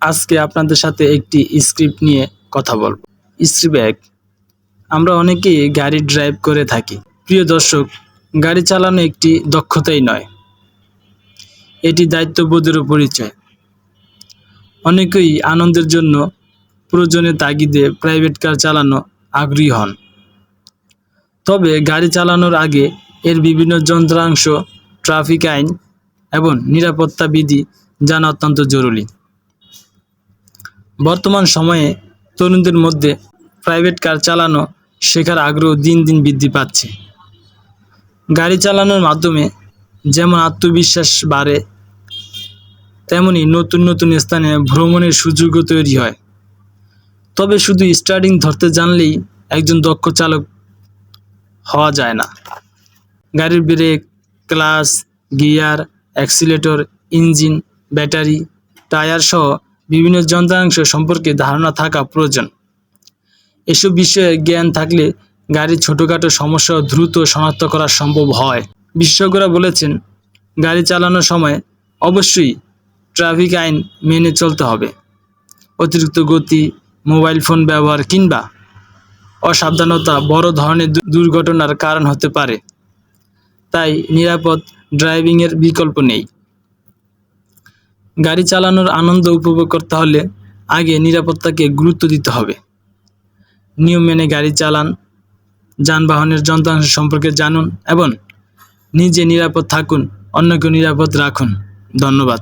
আজকে আপনাদের সাথে একটি স্ক্রিপ্ট নিয়ে কথা বলবো। স্ক্রিপ্ট ১, আমরা অনেকেই গাড়ি ড্রাইভ করে থাকি। প্রিয় দর্শক, গাড়ি চালানো একটি দক্ষতাই নয়, এটি দায়িত্ববোধেরও পরিচয়। অনেকেই আনন্দের জন্য প্রয়োজনের তাগিদে প্রাইভেট কার চালানো আগ্রহী হন। তবে গাড়ি চালানোর আগে এর বিভিন্ন যন্ত্রাংশ, ট্রাফিক আইন এবং নিরাপত্তা বিধি জানা অত্যন্ত জরুরি। বর্তমান সময়ে তরুণদের মধ্যে প্রাইভেট কার চালানো শেখার আগ্রহ দিন দিন বৃদ্ধি পাচ্ছে। গাড়ি চালানোর মাধ্যমে যেমন আত্মবিশ্বাস বাড়ে, তেমনি নতুন নতুন স্থানে ভ্রমণের সুযোগও তৈরি হয়। তবে শুধু স্টার্টিং ধরতে জানলেই একজন দক্ষ চালক হওয়া যায় না। গাড়ির brake, clutch, gear, accelerator, engine, battery, tyre সহ বিভিন্ন যন্ত্রাংশ সম্পর্কে ধারণা থাকা প্রয়োজন। এসব বিষয়ে জ্ঞান থাকলে গাড়ির ছোটোখাটো সমস্যাও দ্রুত শনাক্ত করা সম্ভব হয়। বিশেষজ্ঞরা বলেছেন, গাড়ি চালানোর সময় অবশ্যই ট্রাফিক আইন মেনে চলতে হবে। অতিরিক্ত গতি, মোবাইল ফোন ব্যবহার কিংবা অসাবধানতা বড় ধরনের দুর্ঘটনার কারণ হতে পারে। তাই নিরাপদ ড্রাইভিংয়ের বিকল্প নেই। গাড়ি চালানোর আনন্দ উপভোগ করতে হলে আগে নিরাপত্তাকে গুরুত্ব দিতে হবে। নিয়ম মেনে গাড়ি চালান, যানবাহনের যন্ত্রাংশ সম্পর্কে জানুন এবং নিজে নিরাপদ থাকুন, অন্যকে নিরাপদ রাখুন। ধন্যবাদ।